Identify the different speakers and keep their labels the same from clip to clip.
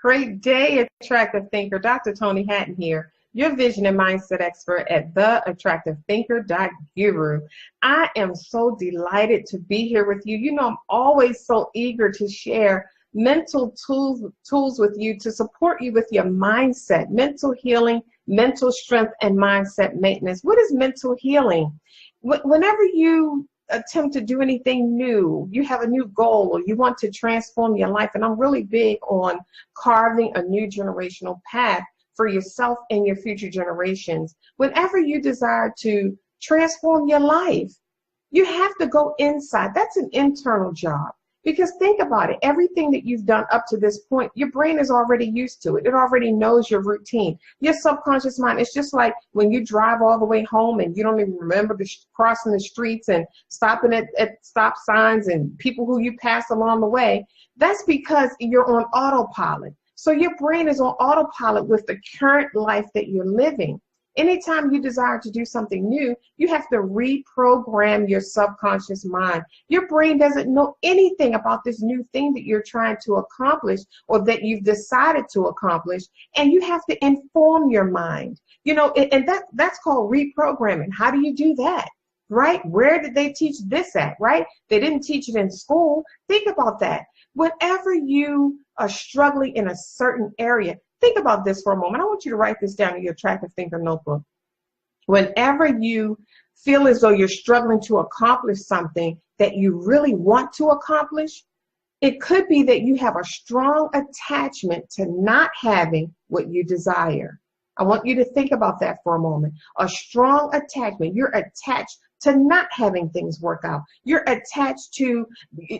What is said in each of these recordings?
Speaker 1: Great day, attractive thinker. Dr. Toni Hatton here, your vision and mindset expert at theattractivethinker.guru. I am so delighted to be here with you. You know, I'm always so eager to share mental tools with you to support you with your mindset, mental healing, mental strength, and mindset maintenance. What is mental healing? Whenever you attempt to do anything new, you have a new goal, or you want to transform your life, and I'm really big on carving a new generational path for yourself and your future generations. Whenever you desire to transform your life, you have to go inside. That's an internal job. Because think about it, everything that you've done up to this point, your brain is already used to it. It already knows your routine. Your subconscious mind, it's just like when you drive all the way home and you don't even remember crossing the streets and stopping at stop signs and people who you pass along the way. That's because you're on autopilot. So your brain is on autopilot with the current life that you're living. Anytime you desire to do something new, you have to reprogram your subconscious mind. Your brain doesn't know anything about this new thing that you're trying to accomplish or that you've decided to accomplish, and you have to inform your mind. You know, and that's called reprogramming. How do you do that? Right? Where did they teach this at? Right? They didn't teach it in school. Think about that. Whenever you are struggling in a certain area, think about this for a moment. I want you to write this down in your Attractive Thinker notebook. Whenever you feel as though you're struggling to accomplish something that you really want to accomplish, it could be that you have a strong attachment to not having what you desire. I want you to think about that for a moment. A strong attachment. You're attached to not having things work out. You're attached to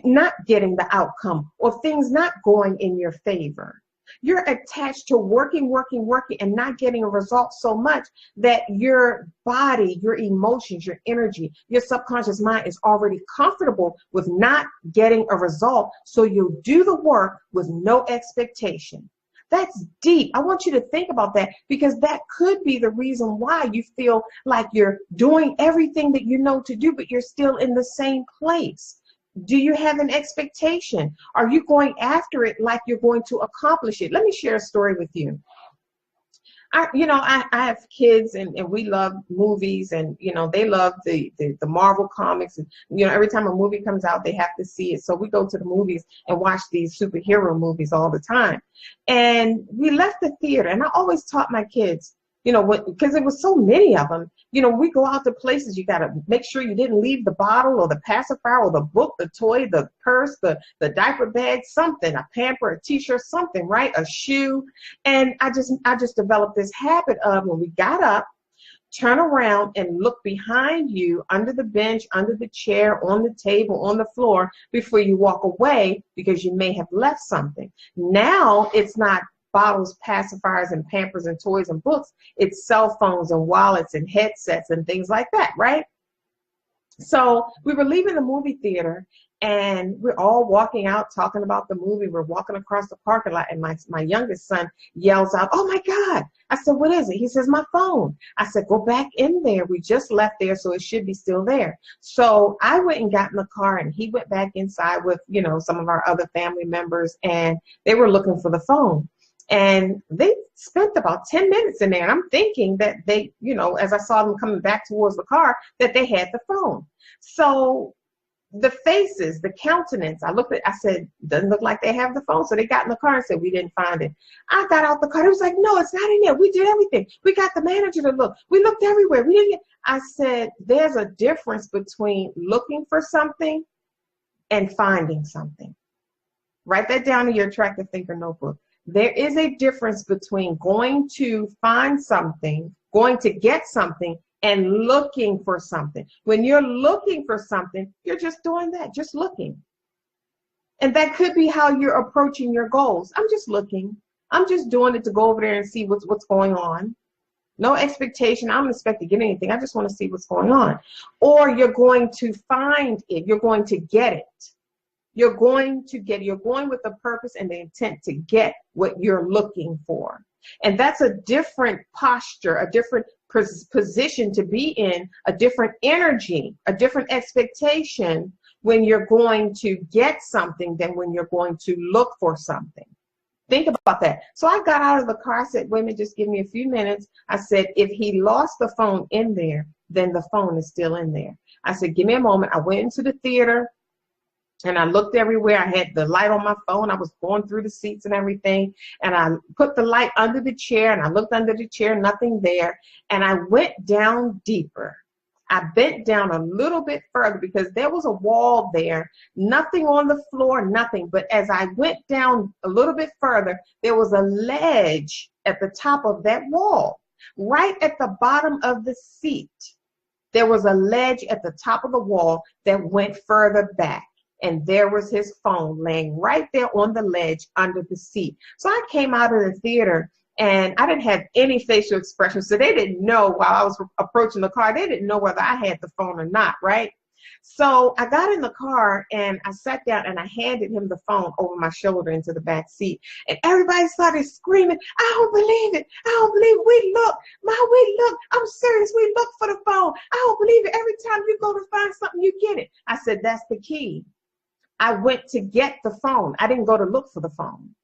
Speaker 1: not getting the outcome or things not going in your favor. You're attached to working, and not getting a result so much that your body, your emotions, your energy, your subconscious mind is already comfortable with not getting a result. So you'll do the work with no expectation. That's deep. I want you to think about that, because that could be the reason why you feel like you're doing everything that you know to do, but you're still in the same place. Do you have an expectation? Are you going after it like you're going to accomplish it? Let me share a story with you. I have kids, and we love movies, and they love the Marvel comics, and every time a movie comes out they have to see it. So we go to the movies and watch these superhero movies all the time. And we left the theater, and I always taught my kids, because there was so many of them, we go out to places, you got to make sure you didn't leave the bottle or the pacifier or the book, the toy, the purse, the diaper bag, something, a pamper, a t-shirt, something, right? A shoe. And I just developed this habit of, when we got up, turn around and look behind you, under the bench, under the chair, on the table, on the floor, before you walk away, because you may have left something. Now it's not bottles, pacifiers, and pampers, and toys, and books. It's cell phones and wallets and headsets and things like that, right? So we were leaving the movie theater, and we're all walking out talking about the movie. We're walking across the parking lot, and my youngest son yells out, "Oh my God." I said, "What is it?" He says, "My phone." I said, "Go back in there. We just left there, so it should be still there." So I went and got in the car, and he went back inside with, some of our other family members, and they were looking for the phone. And they spent about 10 minutes in there. And I'm thinking that they, as I saw them coming back towards the car, that they had the phone. So the faces, the countenance, I said, doesn't look like they have the phone. So they got in the car and said, "We didn't find it." I got out the car. It was like, "No, it's not in there. We did everything. We got the manager to look. We looked everywhere. We didn't." I said, there's a difference between looking for something and finding something. Write that down in your Attractive Thinker notebook. There is a difference between going to find something, going to get something, and looking for something. When you're looking for something, you're just doing that, just looking. And that could be how you're approaching your goals. I'm just looking. I'm just doing it to go over there and see what's going on. No expectation. I don't expect to get anything. I just want to see what's going on. Or you're going to find it. You're going to get it. You're going with the purpose and the intent to get what you're looking for. And that's a different posture, a different position to be in, a different energy, a different expectation when you're going to get something than when you're going to look for something. Think about that. So I got out of the car. I said, wait a minute, just give me a few minutes. I said, if he lost the phone in there, then the phone is still in there. I said, give me a moment. I went into the theater and I looked everywhere. I had the light on my phone. I was going through the seats and everything. And I put the light under the chair and I looked under the chair, nothing there. And I went down deeper. I bent down a little bit further because there was a wall there, nothing on the floor, nothing. But as I went down a little bit further, there was a ledge at the top of that wall. Right at the bottom of the seat, there was a ledge at the top of the wall that went further back. And there was his phone laying right there on the ledge under the seat. So I came out of the theater and I didn't have any facial expression. So they didn't know while I was approaching the car, they didn't know whether I had the phone or not, right? So I got in the car and I sat down and I handed him the phone over my shoulder into the back seat. And everybody started screaming, I don't believe it. I don't believe we look. I'm serious. We look for the phone. I don't believe it. Every time you go to find something, you get it. I said, that's the key. I went to get the phone. I didn't go to look for the phone.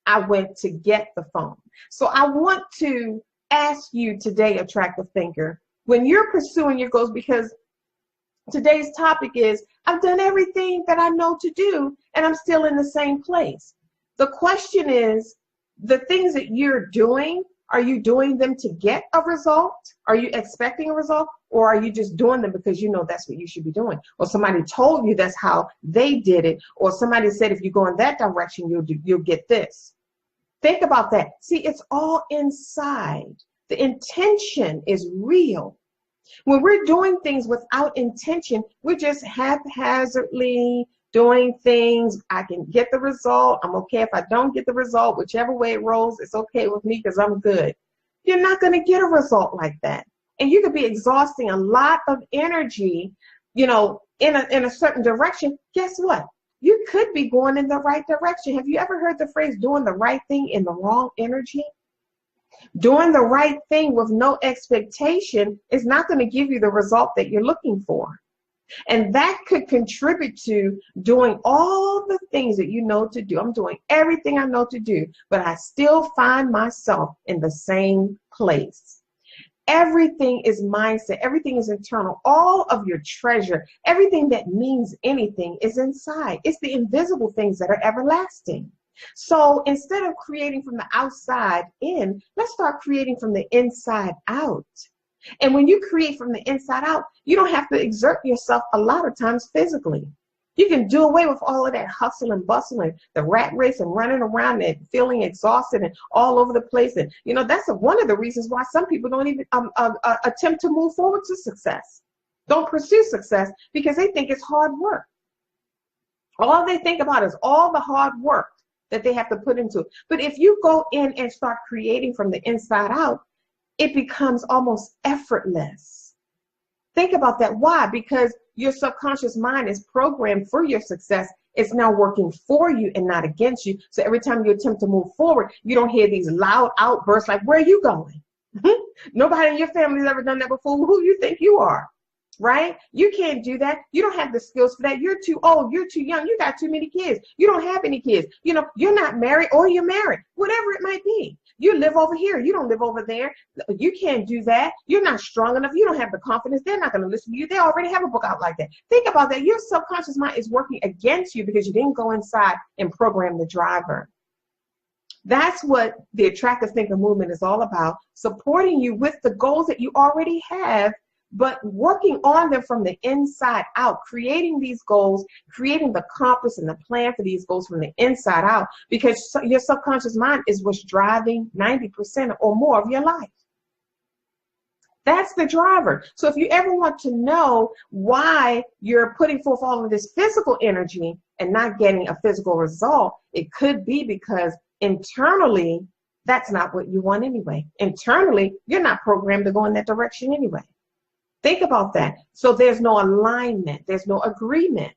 Speaker 1: I went to get the phone. So I want to ask you today, attractive thinker, when you're pursuing your goals, because today's topic is, I've done everything that I know to do and I'm still in the same place. The question is, the things that you're doing, are you doing them to get a result? Are you expecting a result? Or are you just doing them because you know that's what you should be doing? Or somebody told you that's how they did it. Or somebody said if you go in that direction, you'll get this. Think about that. See, it's all inside. The intention is real. When we're doing things without intention, we're just haphazardly doing things. I can get the result. I'm okay if I don't get the result. Whichever way it rolls, it's okay with me because I'm good. You're not going to get a result like that. And you could be exhausting a lot of energy, you know, in a certain direction. Guess what? You could be going in the right direction. Have you ever heard the phrase doing the right thing in the wrong energy? Doing the right thing with no expectation is not going to give you the result that you're looking for. And that could contribute to doing all the things that you know to do. I'm doing everything I know to do, but I still find myself in the same place. Everything is mindset. Everything is internal. All of your treasure, everything that means anything is inside. It's the invisible things that are everlasting. So instead of creating from the outside in, let's start creating from the inside out. And when you create from the inside out, you don't have to exert yourself a lot of times physically. You can do away with all of that hustle and bustle and the rat race and running around and feeling exhausted and all over the place. And, you know, that's one of the reasons why some people don't even attempt to move forward to success. Don't pursue success because they think it's hard work. All they think about is all the hard work that they have to put into it. But if you go in and start creating from the inside out, it becomes almost effortless. Think about that. Why? Because your subconscious mind is programmed for your success. It's now working for you and not against you. So every time you attempt to move forward, you don't hear these loud outbursts like, where are you going? Nobody in your family's ever done that before. Who you think you are? Right? You can't do that. You don't have the skills for that. You're too old. You're too young. You got too many kids. You don't have any kids. You know, you're not married or you're married, whatever it might be. You live over here. You don't live over there. You can't do that. You're not strong enough. You don't have the confidence. They're not going to listen to you. They already have a book out like that. Think about that. Your subconscious mind is working against you because you didn't go inside and program the driver. That's what the Attractive Thinker movement is all about, supporting you with the goals that you already have, but working on them from the inside out, creating these goals, creating the compass and the plan for these goals from the inside out, because your subconscious mind is what's driving 90% or more of your life. That's the driver. So if you ever want to know why you're putting forth all of this physical energy and not getting a physical result, it could be because internally, that's not what you want anyway. Internally, you're not programmed to go in that direction anyway. Think about that. So there's no alignment. There's no agreement.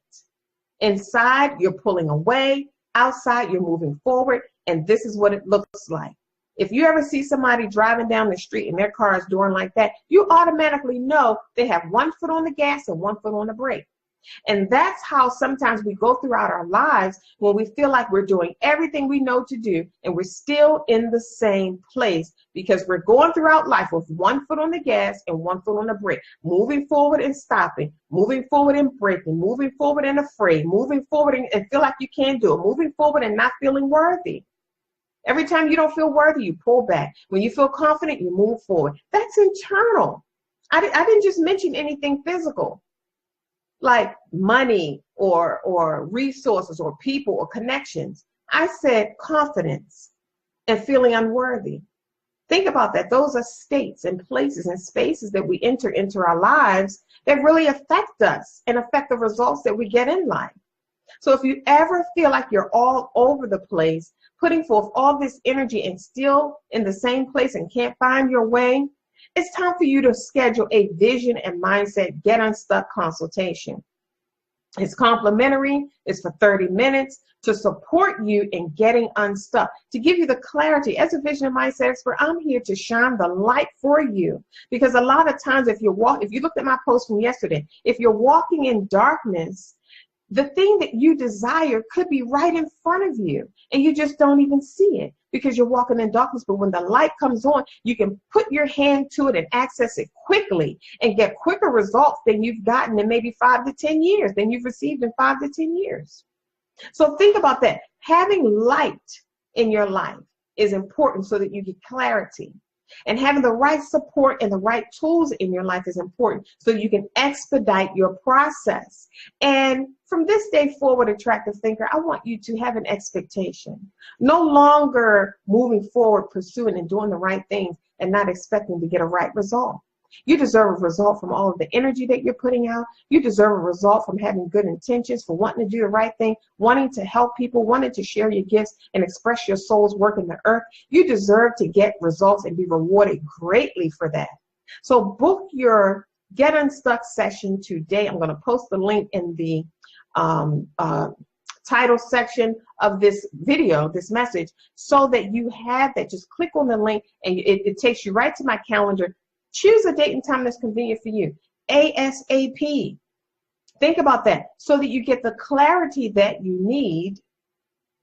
Speaker 1: Inside, you're pulling away. Outside, you're moving forward. And this is what it looks like. If you ever see somebody driving down the street and their car is doing like that, you automatically know they have one foot on the gas and one foot on the brake. And that's how sometimes we go throughout our lives when we feel like we're doing everything we know to do and we're still in the same place because we're going throughout life with one foot on the gas and one foot on the brake, moving forward and stopping, moving forward and braking, moving forward and afraid, moving forward and feel like you can't do it, moving forward and not feeling worthy. Every time you don't feel worthy, you pull back. When you feel confident, you move forward. That's internal. I didn't just mention anything physical, like money or resources or people or connections. I said confidence and feeling unworthy. Think about that. Those are states and places and spaces that we enter into our lives that really affect us and affect the results that we get in life. So if you ever feel like you're all over the place, putting forth all this energy and still in the same place and can't find your way, it's time for you to schedule a vision and mindset get unstuck consultation. It's complimentary. It's for 30 minutes to support you in getting unstuck, to give you the clarity. As a vision and mindset expert, I'm here to shine the light for you, because a lot of times if you looked at my post from yesterday, if you're walking in darkness, the thing that you desire could be right in front of you and you just don't even see it because you're walking in darkness. But when the light comes on, you can put your hand to it and access it quickly and get quicker results than you've gotten in maybe 5 to 10 years, than you've received in 5 to 10 years. So think about that. Having light in your life is important so that you get clarity. And having the right support and the right tools in your life is important so you can expedite your process. And from this day forward, attractive thinker, I want you to have an expectation. No longer moving forward, pursuing and doing the right things and not expecting to get a right result. You deserve a result from all of the energy that you're putting out. You deserve a result from having good intentions, for wanting to do the right thing, wanting to help people, wanting to share your gifts and express your soul's work in the earth. You deserve to get results and be rewarded greatly for that. So book your Get Unstuck session today. I'm going to post the link in the title section of this video, this message, so that you have that. Just click on the link and it takes you right to my calendar. Choose a date and time that's convenient for you. ASAP. Think about that so that you get the clarity that you need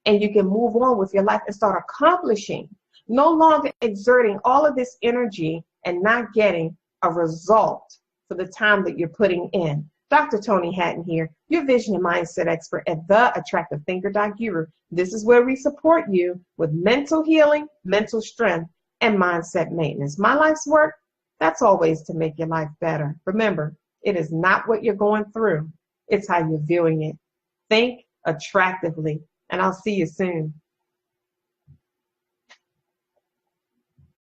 Speaker 1: and you can move on with your life and start accomplishing. No longer exerting all of this energy and not getting a result for the time that you're putting in. Dr. Toni Hatton here, your vision and mindset expert at theattractivethinker.guru. This is where we support you with mental healing, mental strength, and mindset maintenance. My life's work, that's always to make your life better. Remember, it is not what you're going through. It's how you're viewing it. Think attractively, and I'll see you soon.